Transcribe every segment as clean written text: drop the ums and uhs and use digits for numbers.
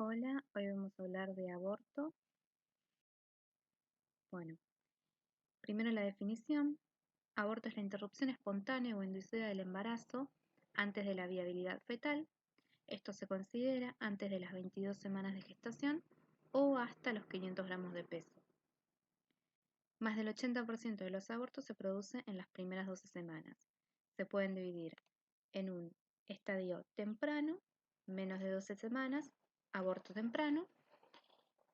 Hola, hoy vamos a hablar de aborto. Bueno, primero la definición. Aborto es la interrupción espontánea o inducida del embarazo antes de la viabilidad fetal. Esto se considera antes de las 22 semanas de gestación o hasta los 500 gramos de peso. Más del 80% de los abortos se produce en las primeras 12 semanas. Se pueden dividir en un estadio temprano, menos de 12 semanas, aborto temprano,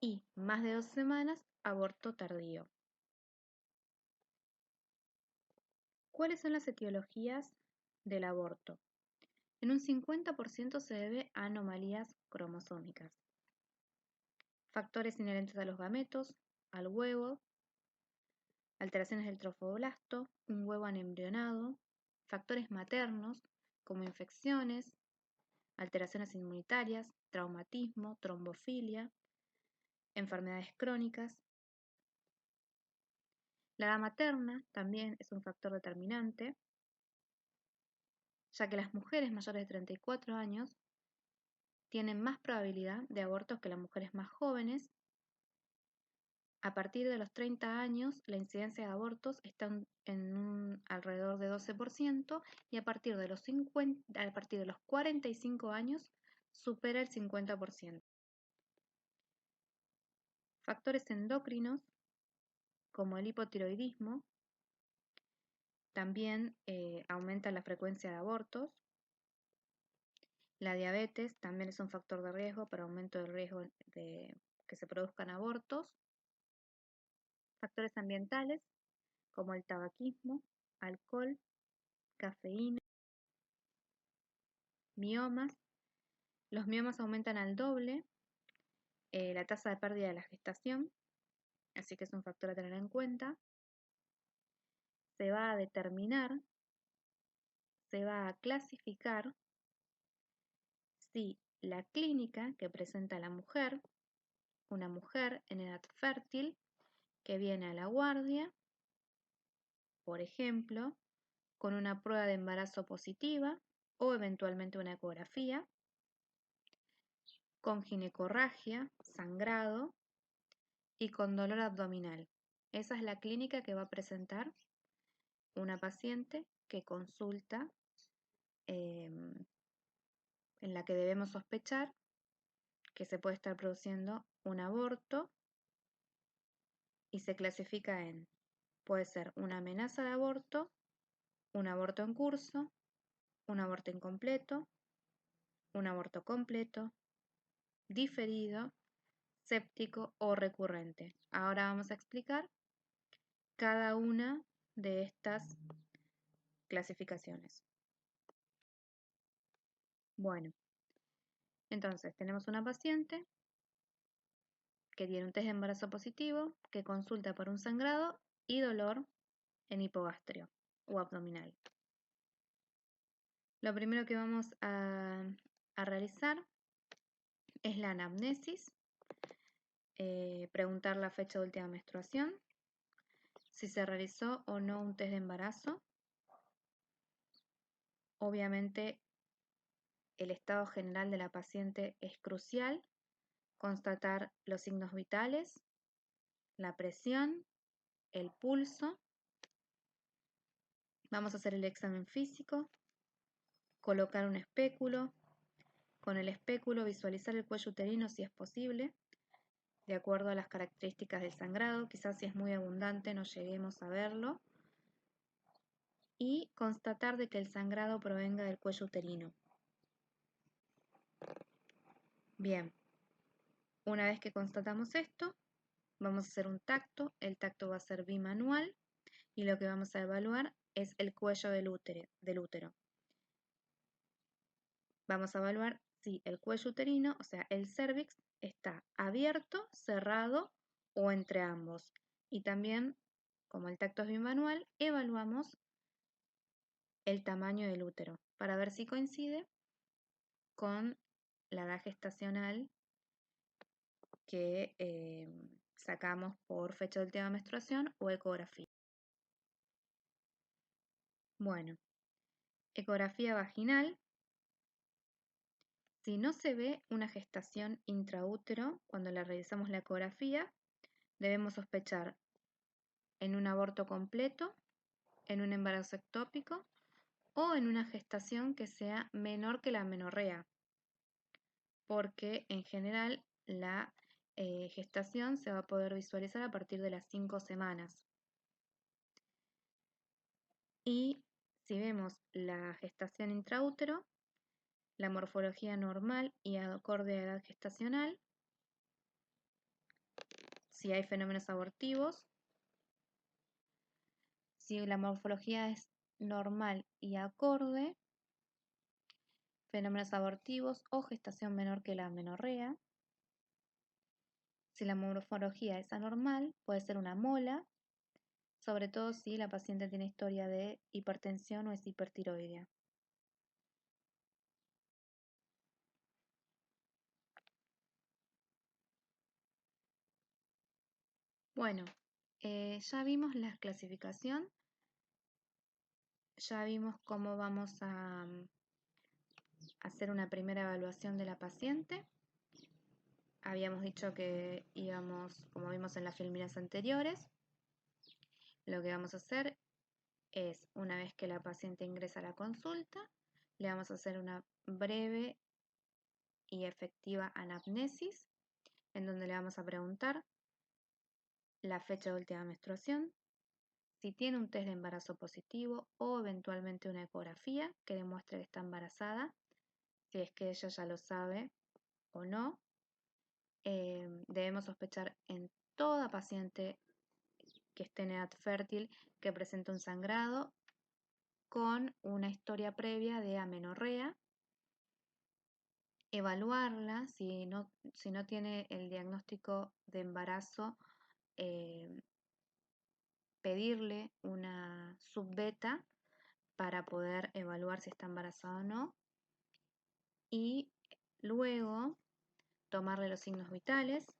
y más de 12 semanas, aborto tardío. ¿Cuáles son las etiologías del aborto? En un 50% se debe a anomalías cromosómicas. Factores inherentes a los gametos, al huevo, alteraciones del trofoblasto, un huevo anembrionado, factores maternos como infecciones, alteraciones inmunitarias, traumatismo, trombofilia, enfermedades crónicas. La edad materna también es un factor determinante, ya que las mujeres mayores de 34 años tienen más probabilidad de abortos que las mujeres más jóvenes. A partir de los 30 años, la incidencia de abortos está en un alrededor de 12% y a partir de los 45 años supera el 50%. Factores endocrinos como el hipotiroidismo también aumentan la frecuencia de abortos. La diabetes también es un factor de riesgo para aumento del riesgo de que se produzcan abortos. Factores ambientales como el tabaquismo, alcohol, cafeína, miomas. Los miomas aumentan al doble la tasa de pérdida de la gestación, así que es un factor a tener en cuenta. Se va a determinar, se va a clasificar si la clínica que presenta la mujer, una mujer en edad fértil, que viene a la guardia, por ejemplo, con una prueba de embarazo positiva o eventualmente una ecografía, con ginecorragia, sangrado y con dolor abdominal. Esa es la clínica que va a presentar una paciente que consulta, en la que debemos sospechar que se puede estar produciendo un aborto y se clasifica en, puede ser una amenaza de aborto, un aborto en curso, un aborto incompleto, un aborto completo, diferido, séptico o recurrente. Ahora vamos a explicar cada una de estas clasificaciones. Bueno, entonces tenemos una paciente que tiene un test de embarazo positivo, que consulta por un sangrado y dolor en hipogastrio o abdominal. Lo primero que vamos a realizar es la anamnesis, preguntar la fecha de última menstruación, si se realizó o no un test de embarazo. Obviamente el estado general de la paciente es crucial, constatar los signos vitales, la presión, el pulso. Vamos a hacer el examen físico, colocar un espéculo, con el espéculo visualizar el cuello uterino si es posible, de acuerdo a las características del sangrado, quizás si es muy abundante no lleguemos a verlo, y constatar de que el sangrado provenga del cuello uterino. Bien, una vez que constatamos esto, vamos a hacer un tacto, el tacto va a ser bimanual y lo que vamos a evaluar es el cuello del útero. Vamos a evaluar si el cuello uterino, o sea, el cérvix, está abierto, cerrado o entre ambos. Y también, como el tacto es bimanual, evaluamos el tamaño del útero para ver si coincide con la edad gestacional que sacamos por fecha de última menstruación o ecografía. Bueno, ecografía vaginal. Si no se ve una gestación intraútero cuando le realizamos la ecografía, debemos sospechar en un aborto completo, en un embarazo ectópico o en una gestación que sea menor que la amenorrea, porque en general la gestación se va a poder visualizar a partir de las 5 semanas. Y si vemos la gestación intraútero, la morfología normal y acorde a edad gestacional, si hay fenómenos abortivos, si la morfología es normal y acorde, fenómenos abortivos o gestación menor que la amenorrea. Si la morfología es anormal, puede ser una mola, sobre todo si la paciente tiene historia de hipertensión o es hipertiroidea. Bueno, ya vimos la clasificación, ya vimos cómo vamos a hacer una primera evaluación de la paciente. Habíamos dicho que íbamos, como vimos en las filminas anteriores, lo que vamos a hacer es, una vez que la paciente ingresa a la consulta, le vamos a hacer una breve y efectiva anamnesis, en donde le vamos a preguntar la fecha de última menstruación, si tiene un test de embarazo positivo o eventualmente una ecografía que demuestre que está embarazada, si es que ella ya lo sabe o no. Debemos sospechar en toda paciente que esté en edad fértil que presente un sangrado con una historia previa de amenorrea, evaluarla si no tiene el diagnóstico de embarazo, pedirle una subbeta para poder evaluar si está embarazada o no, y luego tomarle los signos vitales,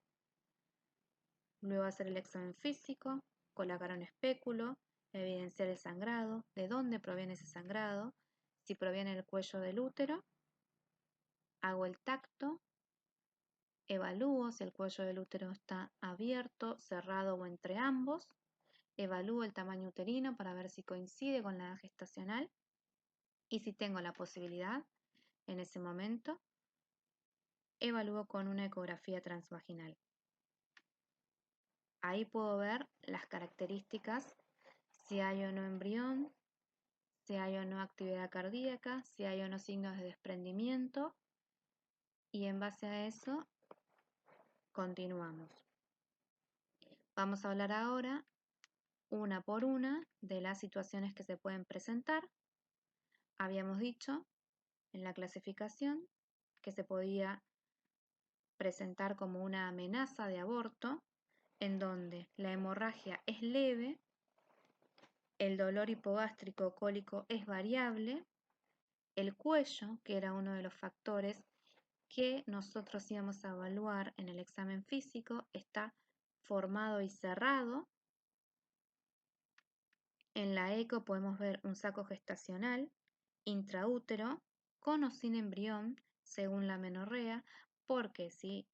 luego hacer el examen físico, colocar un espéculo, evidenciar el sangrado, de dónde proviene ese sangrado, si proviene del cuello del útero, hago el tacto, evalúo si el cuello del útero está abierto, cerrado o entre ambos, evalúo el tamaño uterino para ver si coincide con la edad gestacional y si tengo la posibilidad, en ese momento, evalúo con una ecografía transvaginal. Ahí puedo ver las características, si hay o no embrión, si hay o no actividad cardíaca, si hay o no signos de desprendimiento, y en base a eso continuamos. Vamos a hablar ahora una por una de las situaciones que se pueden presentar. Habíamos dicho en la clasificación que se podía presentar como una amenaza de aborto, en donde la hemorragia es leve, el dolor hipogástrico o cólico es variable, el cuello, que era uno de los factores que nosotros íbamos a evaluar en el examen físico, está formado y cerrado. En la eco podemos ver un saco gestacional intraútero con o sin embrión según la amenorrea, porque si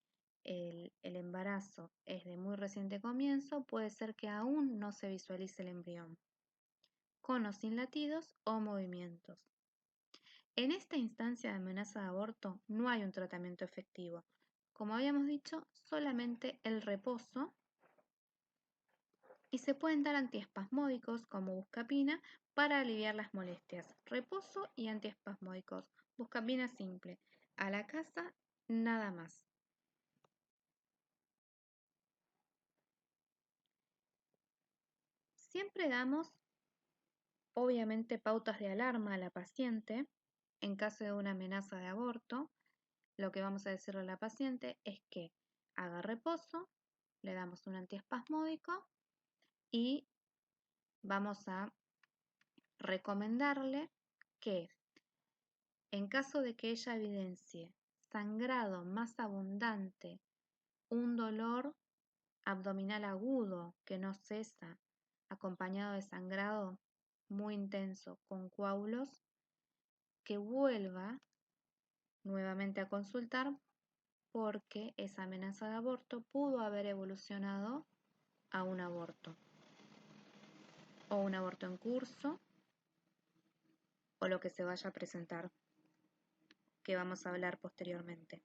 el embarazo es de muy reciente comienzo, puede ser que aún no se visualice el embrión, con o sin latidos o movimientos. En esta instancia de amenaza de aborto no hay un tratamiento efectivo. Como habíamos dicho, solamente el reposo, y se pueden dar antiespasmódicos como buscapina para aliviar las molestias. Reposo y antiespasmódicos. Buscapina simple. A la casa, nada más. Siempre damos, obviamente, pautas de alarma a la paciente. En caso de una amenaza de aborto, lo que vamos a decirle a la paciente es que haga reposo, le damos un antiespasmódico y vamos a recomendarle que en caso de que ella evidencie sangrado más abundante, un dolor abdominal agudo que no cesa, acompañado de sangrado muy intenso con coágulos, que vuelva nuevamente a consultar porque esa amenaza de aborto pudo haber evolucionado a un aborto o un aborto en curso o lo que se vaya a presentar, que vamos a hablar posteriormente.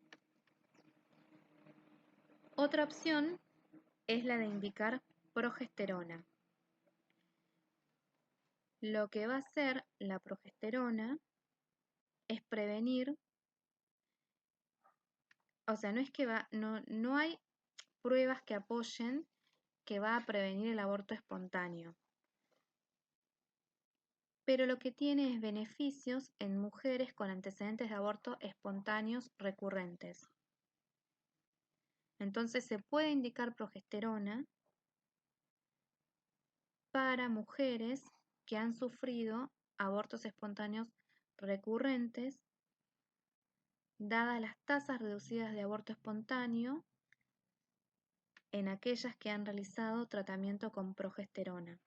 Otra opción es la de indicar progesterona. Lo que va a hacer la progesterona es prevenir, o sea, no hay pruebas que apoyen que va a prevenir el aborto espontáneo, pero lo que tiene es beneficios en mujeres con antecedentes de aborto espontáneos recurrentes. Entonces se puede indicar progesterona para mujeres que han sufrido abortos espontáneos recurrentes, dadas las tasas reducidas de aborto espontáneo en aquellas que han realizado tratamiento con progesterona.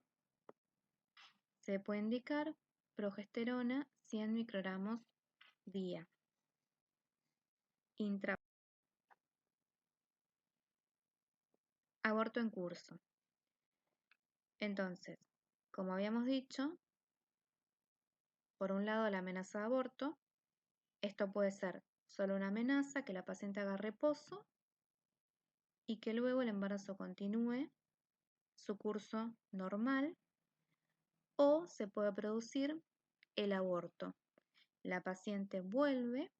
Se puede indicar progesterona 100 microgramos día. Aborto en curso. Entonces, como habíamos dicho, por un lado la amenaza de aborto, esto puede ser solo una amenaza, que la paciente haga reposo y que luego el embarazo continúe su curso normal, o se puede producir el aborto. La paciente vuelve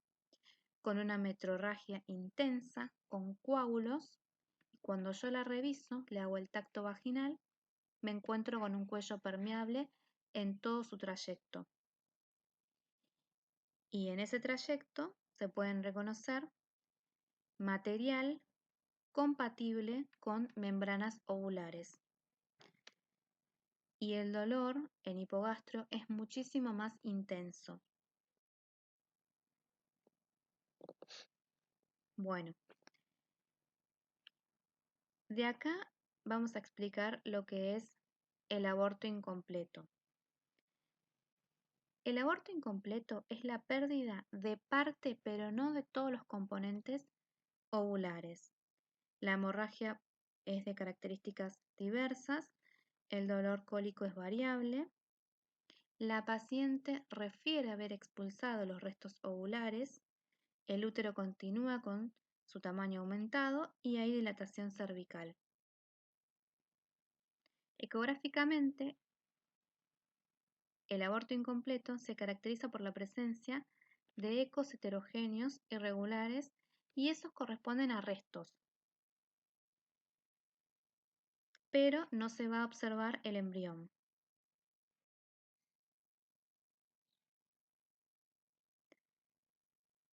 con una metrorragia intensa, con coágulos, y cuando yo la reviso, le hago el tacto vaginal, me encuentro con un cuello permeable en todo su trayecto. Y en ese trayecto se pueden reconocer material compatible con membranas ovulares. Y el dolor en hipogastrio es muchísimo más intenso. Bueno, de acá vamos a explicar lo que es el aborto incompleto. El aborto incompleto es la pérdida de parte, pero no de todos los componentes ovulares. La hemorragia es de características diversas, el dolor cólico es variable. La paciente refiere haber expulsado los restos ovulares, el útero continúa con su tamaño aumentado y hay dilatación cervical. Ecográficamente, el aborto incompleto se caracteriza por la presencia de ecos heterogéneos irregulares y esos corresponden a restos, pero no se va a observar el embrión.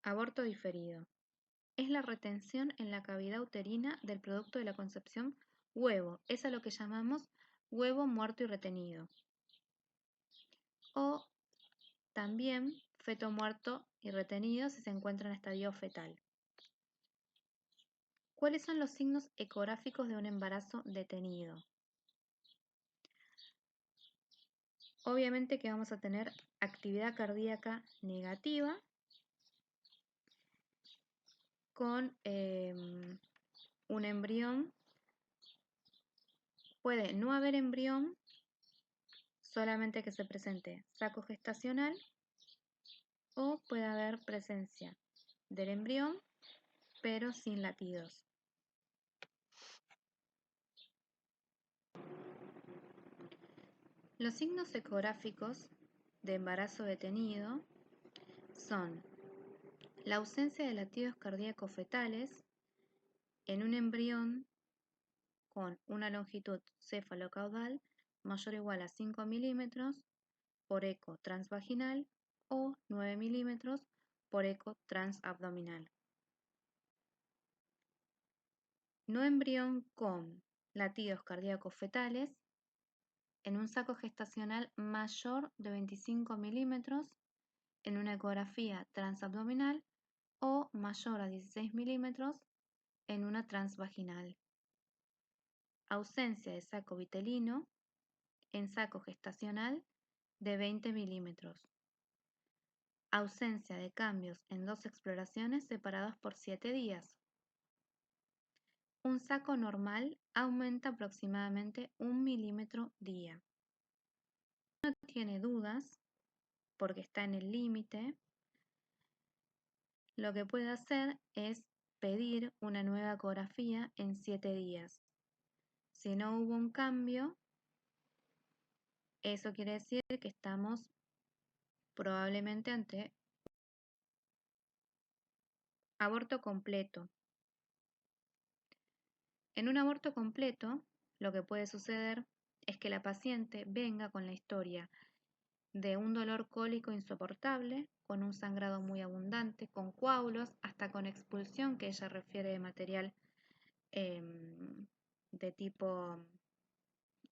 Aborto diferido. Es la retención en la cavidad uterina del producto de la concepción huevo. Es a lo que llamamos huevo muerto y retenido. O también feto muerto y retenido si se encuentra en estadio fetal. ¿Cuáles son los signos ecográficos de un embarazo detenido? Obviamente que vamos a tener actividad cardíaca negativa con un embrión. Puede no haber embrión, solamente que se presente saco gestacional, o puede haber presencia del embrión, pero sin latidos. Los signos ecográficos de embarazo detenido son la ausencia de latidos cardíacos fetales en un embrión con una longitud cefalocaudal mayor o igual a 5 milímetros por eco transvaginal o 9 milímetros por eco transabdominal. No embrión con latidos cardíacos fetales en un saco gestacional mayor de 25 milímetros en una ecografía transabdominal o mayor a 16 milímetros en una transvaginal. Ausencia de saco vitelino en saco gestacional de 20 milímetros. Ausencia de cambios en 2 exploraciones separados por 7 días. Un saco normal aumenta aproximadamente 1 milímetro día. No tiene dudas porque está en el límite. Lo que puede hacer es pedir una nueva ecografía en 7 días. Si no hubo un cambio, eso quiere decir que estamos probablemente ante aborto completo. En un aborto completo, lo que puede suceder es que la paciente venga con la historia de un dolor cólico insoportable, con un sangrado muy abundante, con coágulos, hasta con expulsión, que ella refiere de material de tipo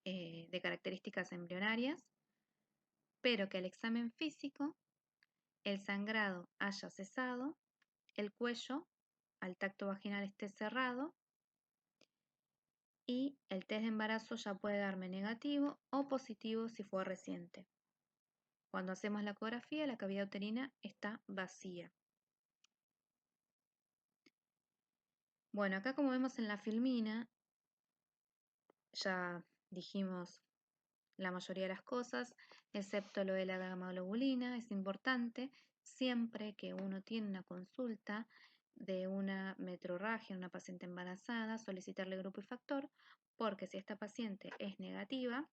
de características embrionarias, pero que al examen físico el sangrado haya cesado, el cuello al tacto vaginal esté cerrado y el test de embarazo ya puede darme negativo o positivo si fue reciente. Cuando hacemos la ecografía, la cavidad uterina está vacía. Bueno, acá como vemos en la filmina, ya dijimos la mayoría de las cosas, excepto lo de la gamma-globulina. Es importante siempre que uno tiene una consulta de una metrorragia en una paciente embarazada, solicitarle grupo y factor, porque si esta paciente es negativa,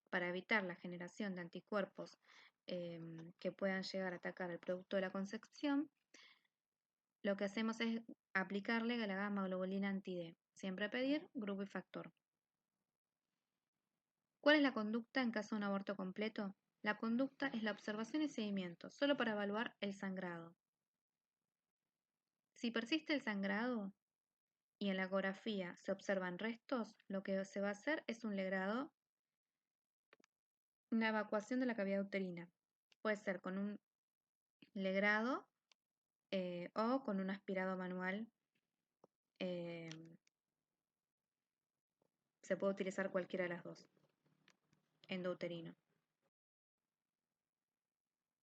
para evitar la generación de anticuerpos que puedan llegar a atacar el producto de la concepción, lo que hacemos es aplicarle la gamma-globulina anti-D. Siempre pedir grupo y factor. ¿Cuál es la conducta en caso de un aborto completo? La conducta es la observación y seguimiento, solo para evaluar el sangrado. Si persiste el sangrado y en la ecografía se observan restos, lo que se va a hacer es un legrado, una evacuación de la cavidad uterina. Puede ser con un legrado o con un aspirado manual. Se puede utilizar cualquiera de las dos. Endouterino.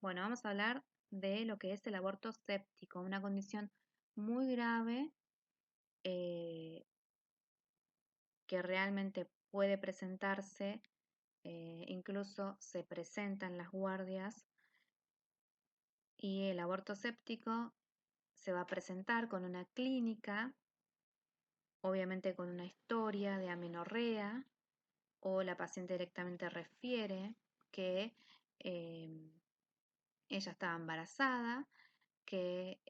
Bueno, vamos a hablar de lo que es el aborto séptico, una condición muy grave que realmente puede presentarse, incluso se presenta en las guardias, y el aborto séptico se va a presentar con una clínica, obviamente con una historia de amenorrea, o la paciente directamente refiere que ella estaba embarazada, que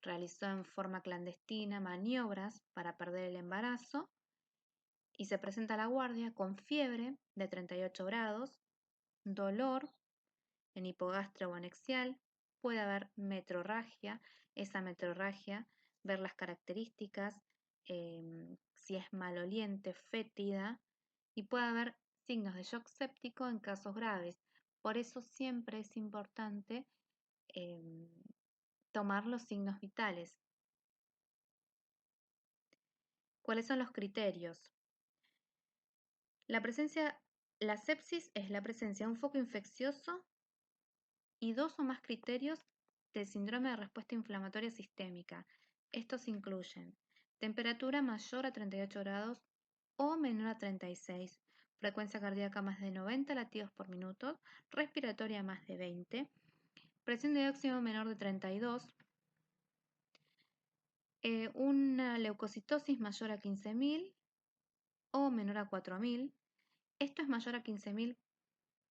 realizó en forma clandestina maniobras para perder el embarazo y se presenta a la guardia con fiebre de 38 grados, dolor en hipogastria o anexial, puede haber metrorragia, esa metrorragia, ver las características, si es maloliente, fétida, y puede haber signos de shock séptico en casos graves. Por eso siempre es importante tomar los signos vitales. ¿Cuáles son los criterios? La sepsis es la presencia de un foco infeccioso y 2 o más criterios del síndrome de respuesta inflamatoria sistémica. Estos incluyen temperatura mayor a 38 grados o menor a 36, frecuencia cardíaca más de 90 latidos por minuto, respiratoria más de 20, presión de óxido menor de 32, una leucocitosis mayor a 15.000 o menor a 4.000. Esto es mayor a 15.000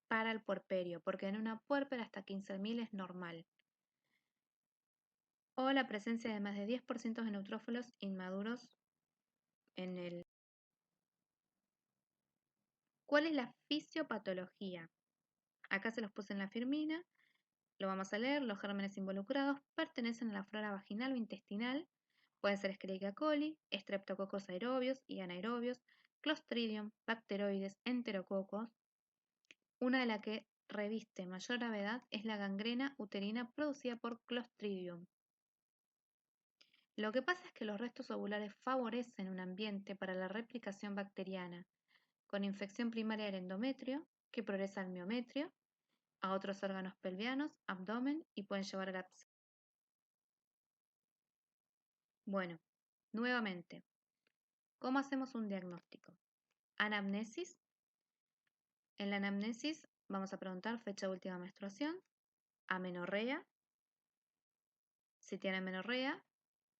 para el puerperio, porque en una puérpera hasta 15.000 es normal. O la presencia de más de 10% de neutrófilos inmaduros en el... ¿Cuál es la fisiopatología? Acá se los puse en la firmina, lo vamos a leer. Los gérmenes involucrados pertenecen a la flora vaginal o intestinal. Pueden ser Escherichia coli, Streptococcus aerobios y anaerobios, Clostridium, bacteroides, enterococos. Una de las que reviste mayor gravedad es la gangrena uterina producida por Clostridium. Lo que pasa es que los restos ovulares favorecen un ambiente para la replicación bacteriana, con infección primaria del endometrio, que progresa al miometrio, a otros órganos pelvianos, abdomen y pueden llevar a la... Bueno, nuevamente, ¿cómo hacemos un diagnóstico? Anamnesis. En la anamnesis vamos a preguntar fecha de última menstruación, amenorrea. Si tiene amenorrea,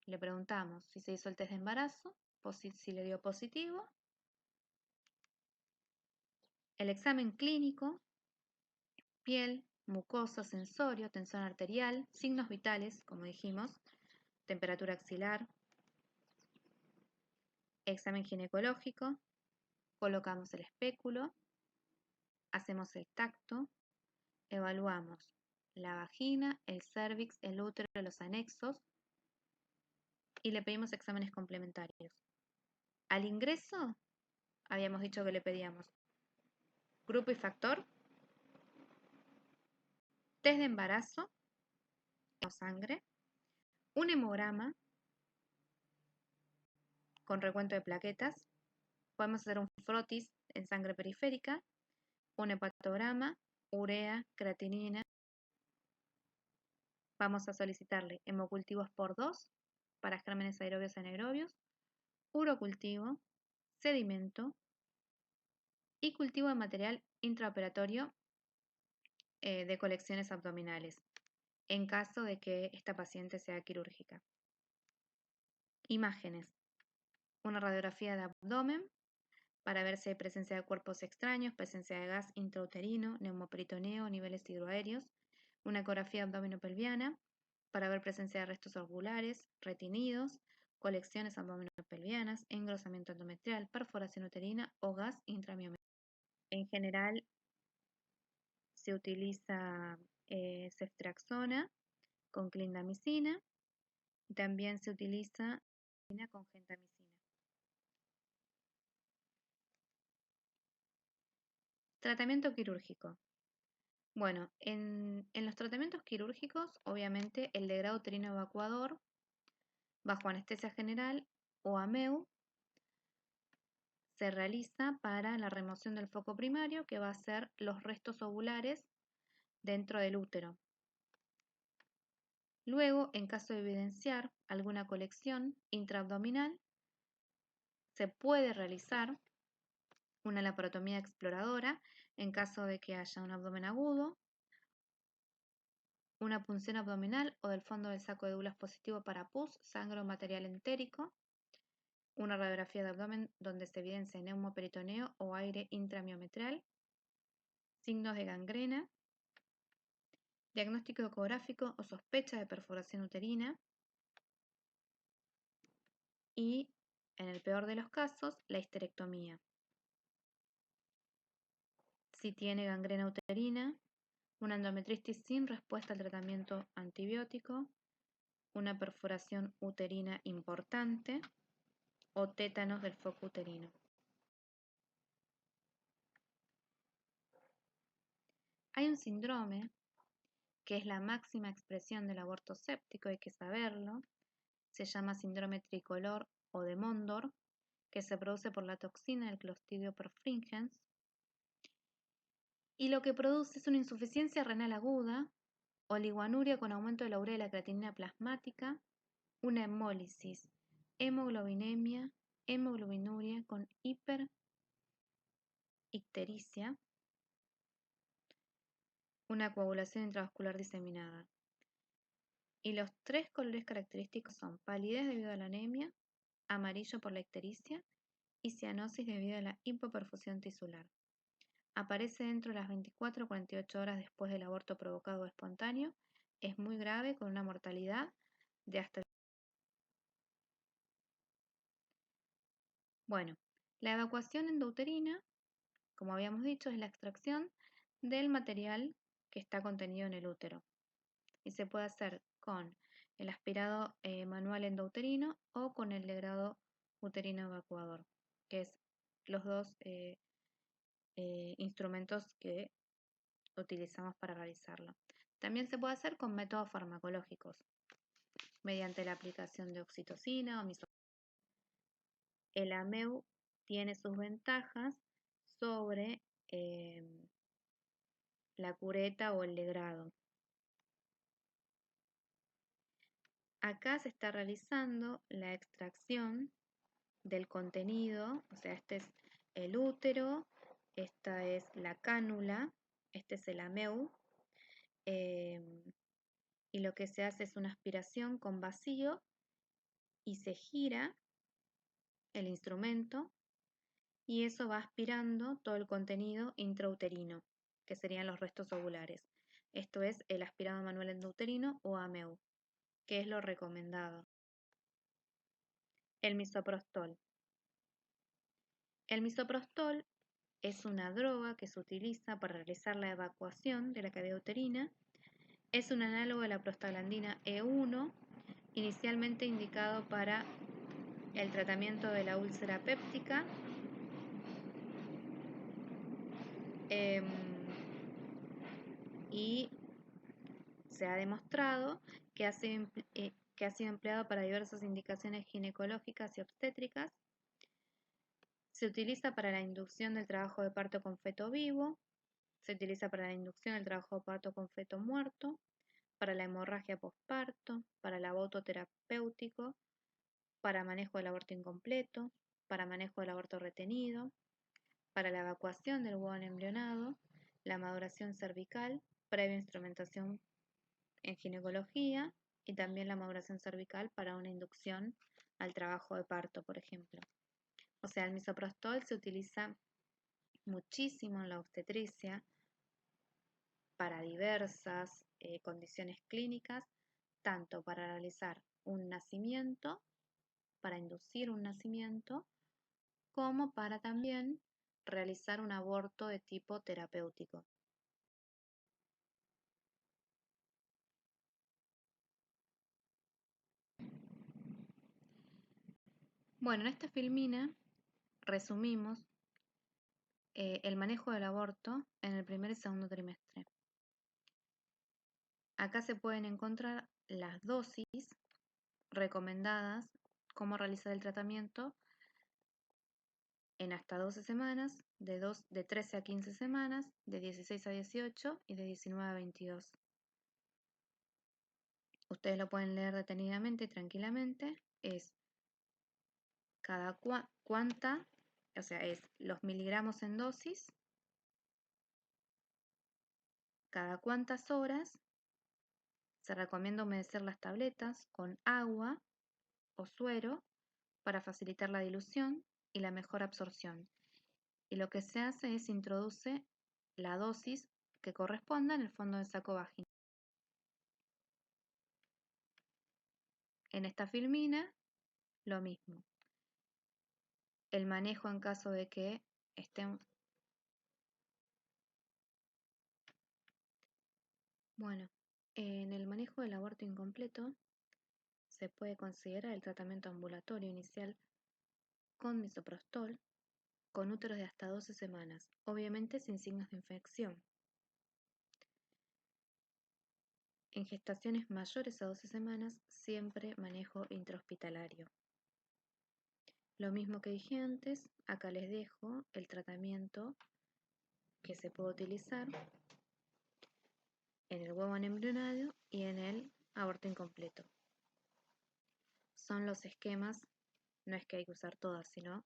le preguntamos si se hizo el test de embarazo, si le dio positivo. El examen clínico, piel, mucosa, sensorio, tensión arterial, signos vitales, como dijimos, temperatura axilar, examen ginecológico, colocamos el espéculo, hacemos el tacto, evaluamos la vagina, el cérvix, el útero, los anexos y le pedimos exámenes complementarios. Al ingreso, habíamos dicho que le pedíamos grupo y factor, test de embarazo, sangre, un hemograma con recuento de plaquetas, podemos hacer un frotis en sangre periférica, un hepatograma, urea, creatinina. Vamos a solicitarle hemocultivos por 2 para gérmenes aerobios y anaerobios, urocultivo, sedimento y cultivo de material intraoperatorio de colecciones abdominales, en caso de que esta paciente sea quirúrgica. Imágenes. Una radiografía de abdomen para ver si hay presencia de cuerpos extraños, presencia de gas intrauterino, neumoperitoneo, niveles hidroaéreos. Una ecografía abdominopelviana para ver presencia de restos ovulares, retinidos, colecciones abdominopelvianas, engrosamiento endometrial, perforación uterina o gas intramiometrial. En general se utiliza ceftriaxona con clindamicina y también se utiliza con gentamicina. Tratamiento quirúrgico. Bueno, en los tratamientos quirúrgicos, obviamente el degrado uterino evacuador bajo anestesia general o AMEU se realiza para la remoción del foco primario, que va a ser los restos ovulares dentro del útero. Luego, en caso de evidenciar alguna colección intraabdominal, se puede realizar una laparotomía exploradora en caso de que haya un abdomen agudo, una punción abdominal o del fondo del saco de Douglas positivo para pus, sangre o material entérico, una radiografía de abdomen donde se evidencia neumoperitoneo o aire intramiometral, signos de gangrena, diagnóstico ecográfico o sospecha de perforación uterina y, en el peor de los casos, la histerectomía. Si tiene gangrena uterina, una endometritis sin respuesta al tratamiento antibiótico, una perforación uterina importante o tétanos del foco uterino. Hay un síndrome que es la máxima expresión del aborto séptico, hay que saberlo, se llama síndrome tricolor o de Mondor, que se produce por la toxina del Clostridio perfringens, y lo que produce es una insuficiencia renal aguda, oliguanuria con aumento de la urea y la creatinina plasmática, una hemólisis, hemoglobinemia, hemoglobinuria con hiperictericia, una coagulación intravascular diseminada. Y los 3 colores característicos son palidez debido a la anemia, amarillo por la ictericia y cianosis debido a la hipoperfusión tisular. Aparece dentro de las 24 o 48 horas después del aborto provocado o espontáneo. Es muy grave con una mortalidad de hasta... Bueno, la evacuación endouterina, como habíamos dicho, es la extracción del material que está contenido en el útero. Y se puede hacer con el aspirado manual endouterino o con el degradado uterino evacuador, que es los dos instrumentos que utilizamos para realizarlo. También se puede hacer con métodos farmacológicos, mediante la aplicación de oxitocina o misoprostol. El AMEU tiene sus ventajas sobre la cureta o el legrado. Acá se está realizando la extracción del contenido, o sea, este es el útero, esta es la cánula, este es el ameu, y lo que se hace es una aspiración con vacío y se gira el instrumento y eso va aspirando todo el contenido intrauterino, que serían los restos ovulares. Esto es el aspirado manual endouterino o AMEU, que es lo recomendado. El misoprostol. El misoprostol es una droga que se utiliza para realizar la evacuación de la cavidad uterina. Es un análogo de la prostaglandina E1, inicialmente indicado para el tratamiento de la úlcera péptica. Y se ha demostrado que ha sido empleado para diversas indicaciones ginecológicas y obstétricas. Se utiliza para la inducción del trabajo de parto con feto vivo, se utiliza para la inducción del trabajo de parto con feto muerto, para la hemorragia posparto, para el aborto terapéutico, para manejo del aborto incompleto, para manejo del aborto retenido, para la evacuación del huevo embrionado, la maduración cervical, previa instrumentación en ginecología y también la maduración cervical para una inducción al trabajo de parto, por ejemplo. O sea, el misoprostol se utiliza muchísimo en la obstetricia para diversas condiciones clínicas, tanto para realizar un nacimiento, para inducir un nacimiento, como para también realizar un aborto de tipo terapéutico. Bueno, en esta filmina resumimos el manejo del aborto en el primer y segundo trimestre. Acá se pueden encontrar las dosis recomendadas, cómo realizar el tratamiento en hasta 12 semanas, de 13 a 15 semanas, de 16 a 18 y de 19 a 22. Ustedes lo pueden leer detenidamente y tranquilamente. Es cada cuánta, o sea, es los miligramos en dosis, cada cuántas horas. Se recomienda humedecer las tabletas con agua o suero para facilitar la dilución y la mejor absorción. Y lo que se hace es introduce la dosis que corresponda en el fondo del saco vaginal. En esta filmina, lo mismo. El manejo en caso de que estemos... Bueno, en el manejo del aborto incompleto se puede considerar el tratamiento ambulatorio inicial con misoprostol con úteros de hasta 12 semanas, obviamente sin signos de infección. En gestaciones mayores a 12 semanas, siempre manejo intrahospitalario. Lo mismo que dije antes, acá les dejo el tratamiento que se puede utilizar en el huevo embrionado y en el aborto incompleto. Son los esquemas, no es que hay que usar todas, sino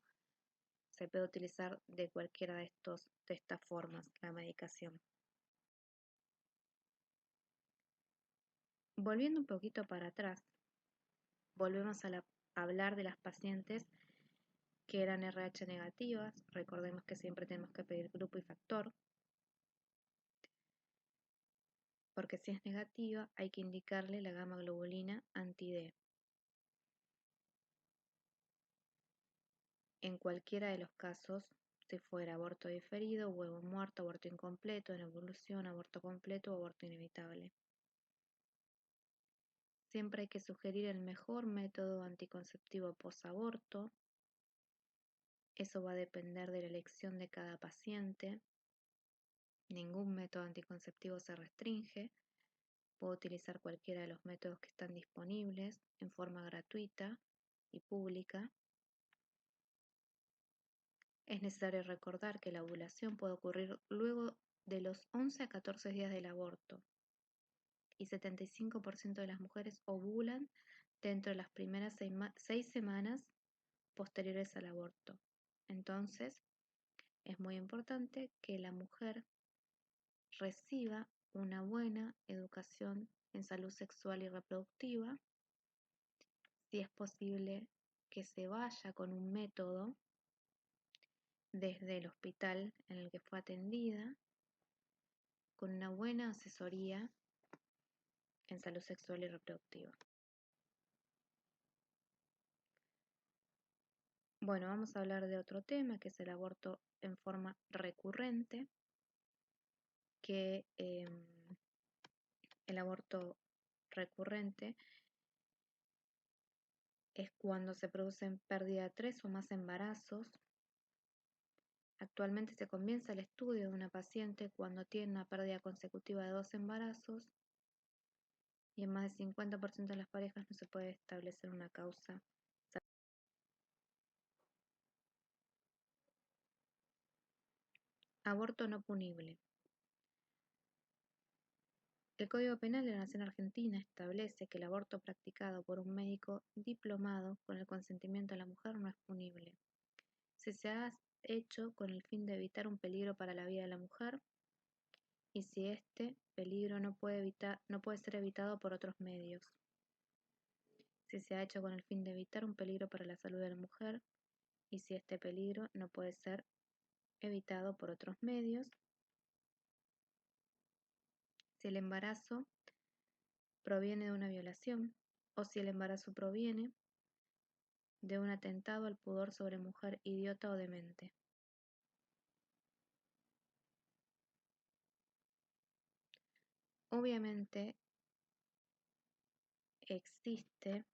se puede utilizar de cualquiera de estas formas la medicación. Volviendo un poquito para atrás, volvemos a hablar de las pacientes que eran RH negativas. Recordemos que siempre tenemos que pedir grupo y factor, porque si es negativa hay que indicarle la gamma globulina anti-D. En cualquiera de los casos, si fuera aborto diferido, huevo muerto, aborto incompleto, en evolución, aborto completo o aborto inevitable. Siempre hay que sugerir el mejor método anticonceptivo posaborto. Eso va a depender de la elección de cada paciente. Ningún método anticonceptivo se restringe. Puedo utilizar cualquiera de los métodos que están disponibles en forma gratuita y pública. Es necesario recordar que la ovulación puede ocurrir luego de los 11 a 14 días del aborto y 75% de las mujeres ovulan dentro de las primeras 6 semanas posteriores al aborto. Entonces, es muy importante que la mujer reciba una buena educación en salud sexual y reproductiva. Si es posible, que se vaya con un método desde el hospital en el que fue atendida, con una buena asesoría en salud sexual y reproductiva. Bueno, vamos a hablar de otro tema, que es el aborto en forma recurrente, que el aborto recurrente es cuando se producen pérdida de 3 o más embarazos. Actualmente se comienza el estudio de una paciente cuando tiene una pérdida consecutiva de 2 embarazos y en más del 50% de las parejas no se puede establecer una causa. Aborto no punible. El Código Penal de la Nación Argentina establece que el aborto practicado por un médico diplomado con el consentimiento de la mujer no es punible. Si se ha hecho con el fin de evitar un peligro para la vida de la mujer y si este peligro no puede ser evitado por otros medios. Si se ha hecho con el fin de evitar un peligro para la salud de la mujer y si este peligro no puede ser evitado por otros medios. Si el embarazo proviene de una violación o si el embarazo proviene de un atentado al pudor sobre mujer idiota o demente. Obviamente existe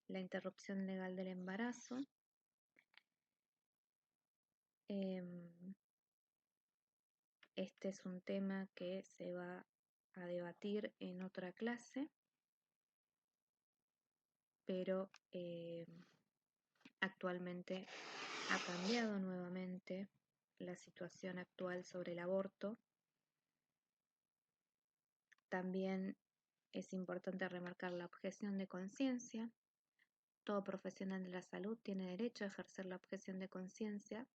la interrupción legal del embarazo. Este es un tema que se va a debatir en otra clase, pero actualmente ha cambiado nuevamente la situación actual sobre el aborto. También es importante remarcar la objeción de conciencia. Todo profesional de la salud tiene derecho a ejercer la objeción de conciencia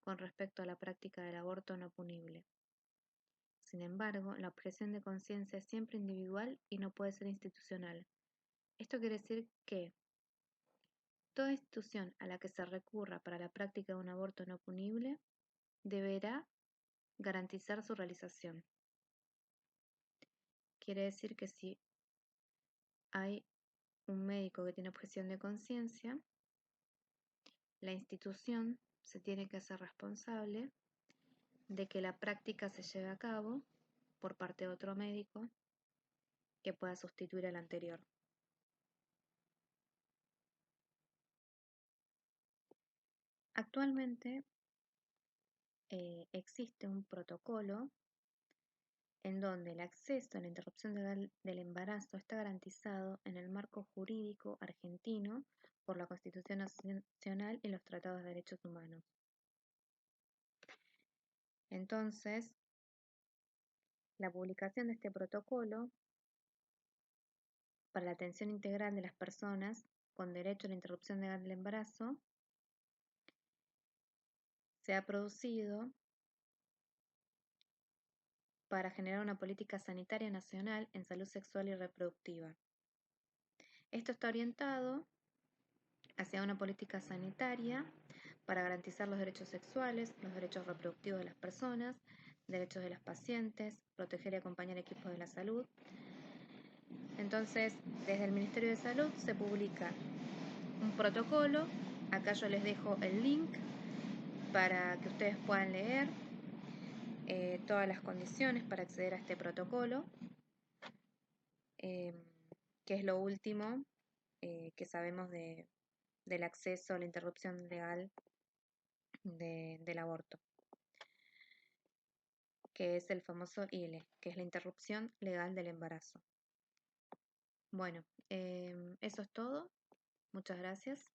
con respecto a la práctica del aborto no punible. Sin embargo, la objeción de conciencia es siempre individual y no puede ser institucional. Esto quiere decir que toda institución a la que se recurra para la práctica de un aborto no punible deberá garantizar su realización. Quiere decir que si hay un médico que tiene objeción de conciencia, la institución se tiene que hacer responsable de que la práctica se lleve a cabo por parte de otro médico que pueda sustituir al anterior. Actualmente existe un protocolo en donde el acceso a la interrupción legal del embarazo está garantizado en el marco jurídico argentino por la Constitución Nacional y los tratados de derechos humanos. Entonces, la publicación de este protocolo para la atención integral de las personas con derecho a la interrupción legal del embarazo se ha producido para generar una política sanitaria nacional en salud sexual y reproductiva. Esto está orientado hacia una política sanitaria para garantizar los derechos sexuales, los derechos reproductivos de las personas, derechos de las pacientes, proteger y acompañar equipos de la salud. Entonces, desde el Ministerio de Salud se publica un protocolo. Acá yo les dejo el link para que ustedes puedan leer todas las condiciones para acceder a este protocolo, que es lo último que sabemos del acceso a la interrupción legal del aborto, que es el famoso ILE, que es la interrupción legal del embarazo. Bueno, eso es todo. Muchas gracias.